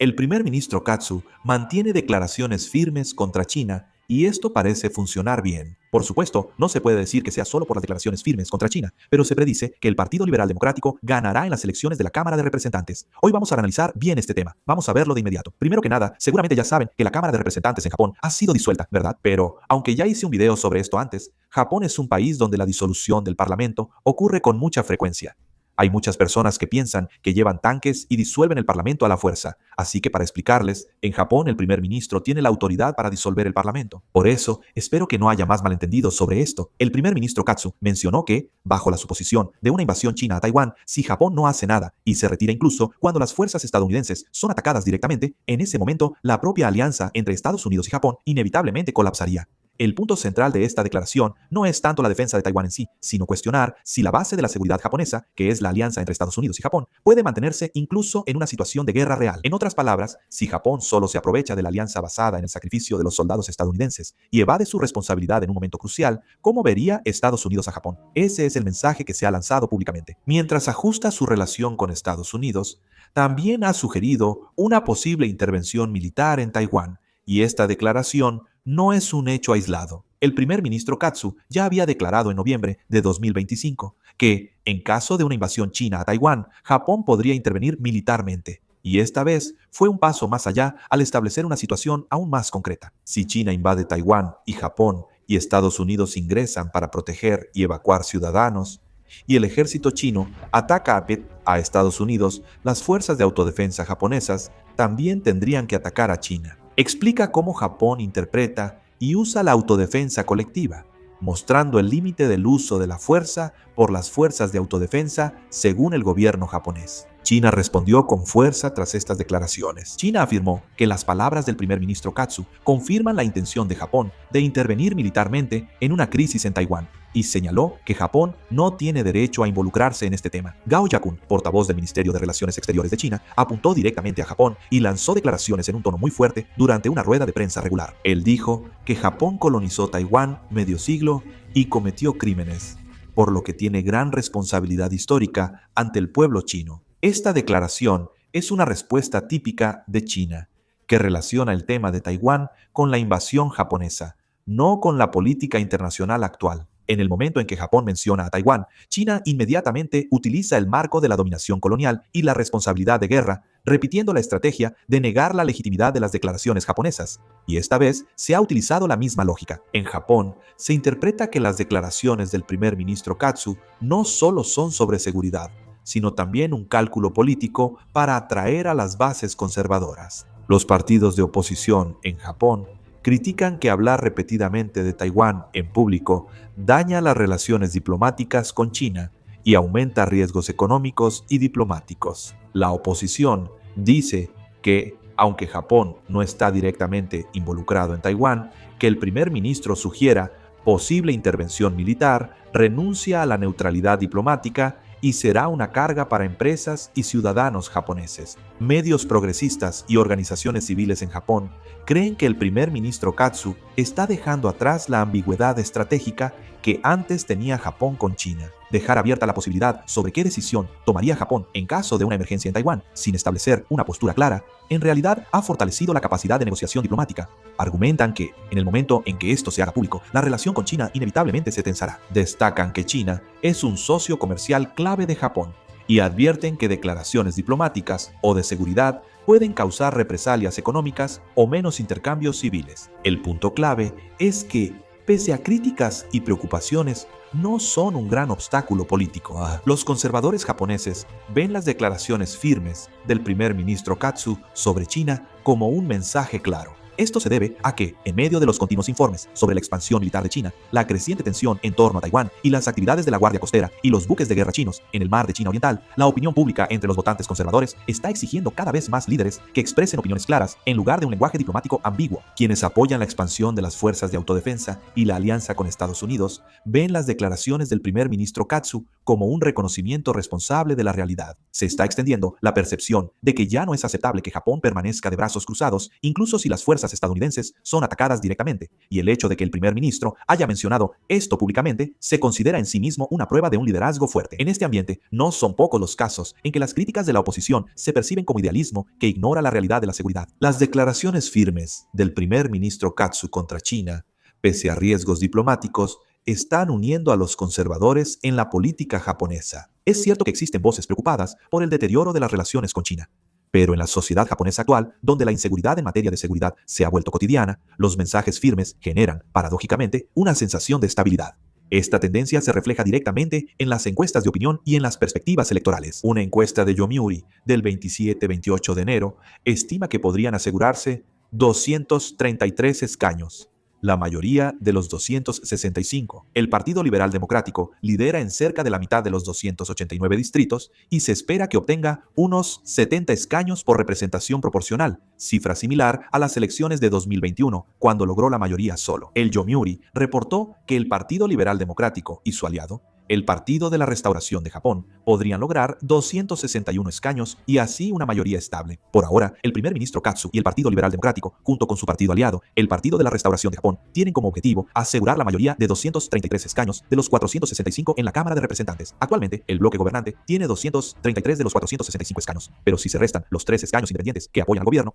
El primer ministro Katsu mantiene declaraciones firmes contra China y esto parece funcionar bien. Por supuesto, no se puede decir que sea solo por las declaraciones firmes contra China, pero se predice que el Partido Liberal Democrático ganará en las elecciones de la Cámara de Representantes. Hoy vamos a analizar bien este tema. Vamos a verlo de inmediato. Primero que nada, seguramente ya saben que la Cámara de Representantes en Japón ha sido disuelta, ¿verdad? Pero, aunque ya hice un video sobre esto antes, Japón es un país donde la disolución del Parlamento ocurre con mucha frecuencia. Hay muchas personas que piensan que llevan tanques y disuelven el parlamento a la fuerza. Así que para explicarles, en Japón el primer ministro tiene la autoridad para disolver el parlamento. Por eso, espero que no haya más malentendidos sobre esto. El primer ministro Katsu mencionó que, bajo la suposición de una invasión china a Taiwán, si Japón no hace nada y se retira incluso cuando las fuerzas estadounidenses son atacadas directamente, en ese momento la propia alianza entre Estados Unidos y Japón inevitablemente colapsaría. El punto central de esta declaración no es tanto la defensa de Taiwán en sí, sino cuestionar si la base de la seguridad japonesa, que es la alianza entre Estados Unidos y Japón, puede mantenerse incluso en una situación de guerra real. En otras palabras, si Japón solo se aprovecha de la alianza basada en el sacrificio de los soldados estadounidenses y evade su responsabilidad en un momento crucial, ¿cómo vería Estados Unidos a Japón? Ese es el mensaje que se ha lanzado públicamente. Mientras ajusta su relación con Estados Unidos, también ha sugerido una posible intervención militar en Taiwán, y esta declaración no es un hecho aislado. El primer ministro Katsu ya había declarado en noviembre de 2025 que, en caso de una invasión china a Taiwán, Japón podría intervenir militarmente. Y esta vez fue un paso más allá al establecer una situación aún más concreta. Si China invade Taiwán y Japón y Estados Unidos ingresan para proteger y evacuar ciudadanos, y el ejército chino ataca a Estados Unidos, las fuerzas de autodefensa japonesas también tendrían que atacar a China. Explica cómo Japón interpreta y usa la autodefensa colectiva, mostrando el límite del uso de la fuerza por las fuerzas de autodefensa según el gobierno japonés. China respondió con fuerza tras estas declaraciones. China afirmó que las palabras del primer ministro Katsu confirman la intención de Japón de intervenir militarmente en una crisis en Taiwán, y señaló que Japón no tiene derecho a involucrarse en este tema. Gao Yakun, portavoz del Ministerio de Relaciones Exteriores de China, apuntó directamente a Japón y lanzó declaraciones en un tono muy fuerte durante una rueda de prensa regular. Él dijo que Japón colonizó Taiwán medio siglo y cometió crímenes, por lo que tiene gran responsabilidad histórica ante el pueblo chino. Esta declaración es una respuesta típica de China, que relaciona el tema de Taiwán con la invasión japonesa, no con la política internacional actual. En el momento en que Japón menciona a Taiwán, China inmediatamente utiliza el marco de la dominación colonial y la responsabilidad de guerra, repitiendo la estrategia de negar la legitimidad de las declaraciones japonesas. Y esta vez se ha utilizado la misma lógica. En Japón, se interpreta que las declaraciones del primer ministro Katsu no solo son sobre seguridad, sino también un cálculo político para atraer a las bases conservadoras. Los partidos de oposición en Japón critican que hablar repetidamente de Taiwán en público daña las relaciones diplomáticas con China y aumenta riesgos económicos y diplomáticos. La oposición dice que, aunque Japón no está directamente involucrado en Taiwán, que el primer ministro sugiera posible intervención militar, renuncia a la neutralidad diplomática y será una carga para empresas y ciudadanos japoneses. Medios progresistas y organizaciones civiles en Japón creen que el primer ministro Katsu está dejando atrás la ambigüedad estratégica que antes tenía Japón con China. Dejar abierta la posibilidad sobre qué decisión tomaría Japón en caso de una emergencia en Taiwán, sin establecer una postura clara, en realidad ha fortalecido la capacidad de negociación diplomática. Argumentan que, en el momento en que esto se haga público, la relación con China inevitablemente se tensará. Destacan que China es un socio comercial clave de Japón y advierten que declaraciones diplomáticas o de seguridad pueden causar represalias económicas o menos intercambios civiles. El punto clave es que, pese a críticas y preocupaciones, no son un gran obstáculo político. Los conservadores japoneses ven las declaraciones firmes del primer ministro Katsu sobre China como un mensaje claro. Esto se debe a que, en medio de los continuos informes sobre la expansión militar de China, la creciente tensión en torno a Taiwán y las actividades de la Guardia Costera y los buques de guerra chinos en el mar de China Oriental, la opinión pública entre los votantes conservadores está exigiendo cada vez más líderes que expresen opiniones claras en lugar de un lenguaje diplomático ambiguo. Quienes apoyan la expansión de las fuerzas de autodefensa y la alianza con Estados Unidos ven las declaraciones del primer ministro Katsu como un reconocimiento responsable de la realidad. Se está extendiendo la percepción de que ya no es aceptable que Japón permanezca de brazos cruzados, incluso si las fuerzas empresas estadounidenses son atacadas directamente, y el hecho de que el primer ministro haya mencionado esto públicamente se considera en sí mismo una prueba de un liderazgo fuerte. En este ambiente, no son pocos los casos en que las críticas de la oposición se perciben como idealismo que ignora la realidad de la seguridad. Las declaraciones firmes del primer ministro Katsu contra China, pese a riesgos diplomáticos, están uniendo a los conservadores en la política japonesa. Es cierto que existen voces preocupadas por el deterioro de las relaciones con China, pero en la sociedad japonesa actual, donde la inseguridad en materia de seguridad se ha vuelto cotidiana, los mensajes firmes generan, paradójicamente, una sensación de estabilidad. Esta tendencia se refleja directamente en las encuestas de opinión y en las perspectivas electorales. Una encuesta de Yomiuri del 27-28 de enero estima que podrían asegurarse 233 escaños, la mayoría de los 265. El Partido Liberal Democrático lidera en cerca de la mitad de los 289 distritos y se espera que obtenga unos 70 escaños por representación proporcional, cifra similar a las elecciones de 2021, cuando logró la mayoría solo. El Yomiuri reportó que el Partido Liberal Democrático y su aliado, el Partido de la Restauración de Japón, podrían lograr 261 escaños y así una mayoría estable. Por ahora, el primer ministro Katsu y el Partido Liberal Democrático, junto con su partido aliado, el Partido de la Restauración de Japón, tienen como objetivo asegurar la mayoría de 233 escaños de los 465 en la Cámara de Representantes. Actualmente, el bloque gobernante tiene 233 de los 465 escaños, pero si se restan los 3 escaños independientes que apoyan al gobierno,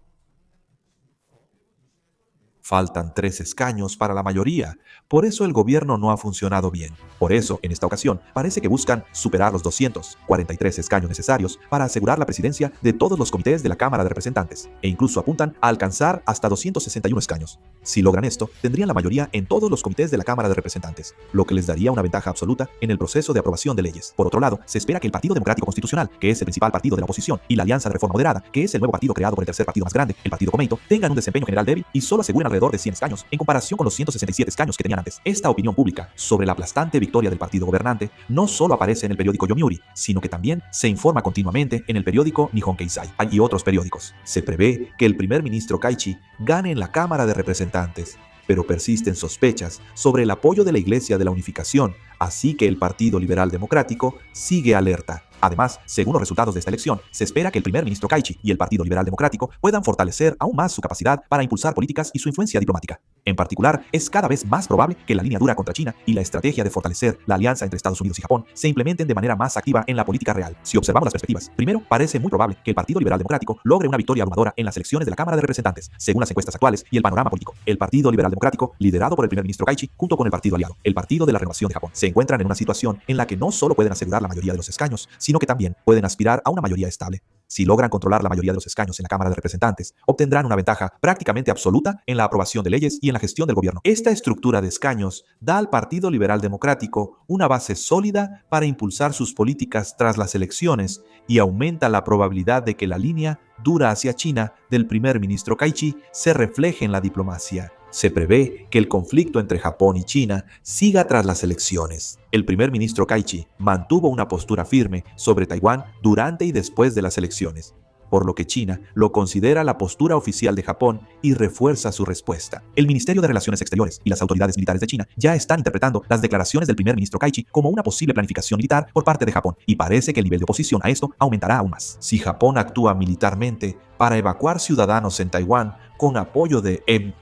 faltan 3 escaños para la mayoría. Por eso el gobierno no ha funcionado bien. Por eso, en esta ocasión, parece que buscan superar los 243 escaños necesarios para asegurar la presidencia de todos los comités de la Cámara de Representantes, e incluso apuntan a alcanzar hasta 261 escaños. Si logran esto, tendrían la mayoría en todos los comités de la Cámara de Representantes, lo que les daría una ventaja absoluta en el proceso de aprobación de leyes. Por otro lado, se espera que el Partido Democrático Constitucional, que es el principal partido de la oposición, y la Alianza de Reforma Moderada, que es el nuevo partido creado por el tercer partido más grande, el Partido Komeito, tengan un desempeño general débil y solo aseguren alrededor de 100 escaños en comparación con los 167 escaños que tenían antes. Esta opinión pública sobre la aplastante victoria del partido gobernante no solo aparece en el periódico Yomiuri, sino que también se informa continuamente en el periódico Nihon Keizai y otros periódicos. Se prevé que el primer ministro Kaichi gane en la Cámara de Representantes, pero persisten sospechas sobre el apoyo de la Iglesia de la Unificación, así que el Partido Liberal Democrático sigue alerta. Además, según los resultados de esta elección, se espera que el primer ministro Kaichi y el Partido Liberal Democrático puedan fortalecer aún más su capacidad para impulsar políticas y su influencia diplomática. En particular, es cada vez más probable que la línea dura contra China y la estrategia de fortalecer la alianza entre Estados Unidos y Japón se implementen de manera más activa en la política real. Si observamos las perspectivas, primero, parece muy probable que el Partido Liberal Democrático logre una victoria abrumadora en las elecciones de la Cámara de Representantes, según las encuestas actuales y el panorama político. El Partido Liberal Democrático, liderado por el primer ministro Kaichi, junto con el partido aliado, el Partido de la Renovación de Japón, se encuentran en una situación en la que no solo pueden asegurar la mayoría de los escaños, sino que también pueden aspirar a una mayoría estable. Si logran controlar la mayoría de los escaños en la Cámara de Representantes, obtendrán una ventaja prácticamente absoluta en la aprobación de leyes y en la gestión del gobierno. Esta estructura de escaños da al Partido Liberal Democrático una base sólida para impulsar sus políticas tras las elecciones y aumenta la probabilidad de que la línea dura hacia China del primer ministro Kaichi se refleje en la diplomacia. Se prevé que el conflicto entre Japón y China siga tras las elecciones. El primer ministro Kaichi mantuvo una postura firme sobre Taiwán durante y después de las elecciones, por lo que China lo considera la postura oficial de Japón y refuerza su respuesta. El Ministerio de Relaciones Exteriores y las autoridades militares de China ya están interpretando las declaraciones del primer ministro Kaichi como una posible planificación militar por parte de Japón, y parece que el nivel de oposición a esto aumentará aún más. Si Japón actúa militarmente para evacuar ciudadanos en Taiwán con apoyo de Emperor,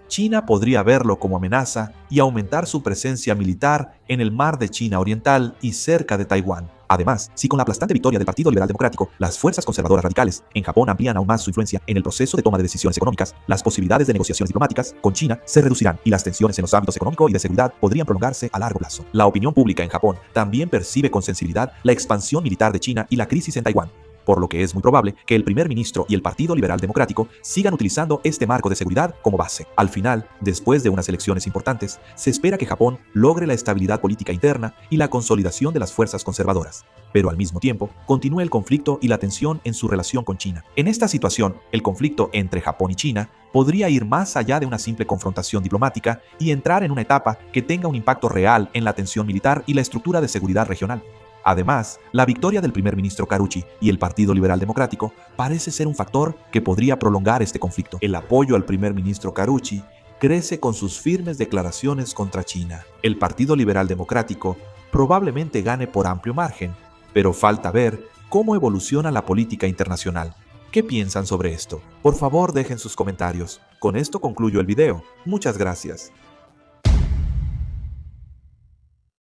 China podría verlo como amenaza y aumentar su presencia militar en el mar de China Oriental y cerca de Taiwán. Además, si con la aplastante victoria del Partido Liberal Democrático, las fuerzas conservadoras radicales en Japón amplían aún más su influencia en el proceso de toma de decisiones económicas, las posibilidades de negociaciones diplomáticas con China se reducirán y las tensiones en los ámbitos económico y de seguridad podrían prolongarse a largo plazo. La opinión pública en Japón también percibe con sensibilidad la expansión militar de China y la crisis en Taiwán, por lo que es muy probable que el primer ministro y el Partido Liberal Democrático sigan utilizando este marco de seguridad como base. Al final, después de unas elecciones importantes, se espera que Japón logre la estabilidad política interna y la consolidación de las fuerzas conservadoras, pero al mismo tiempo continúe el conflicto y la tensión en su relación con China. En esta situación, el conflicto entre Japón y China podría ir más allá de una simple confrontación diplomática y entrar en una etapa que tenga un impacto real en la tensión militar y la estructura de seguridad regional. Además, la victoria del primer ministro Karuchi y el Partido Liberal Democrático parece ser un factor que podría prolongar este conflicto. El apoyo al primer ministro Karuchi crece con sus firmes declaraciones contra China. El Partido Liberal Democrático probablemente gane por amplio margen, pero falta ver cómo evoluciona la política internacional. ¿Qué piensan sobre esto? Por favor dejen sus comentarios. Con esto concluyo el video. Muchas gracias.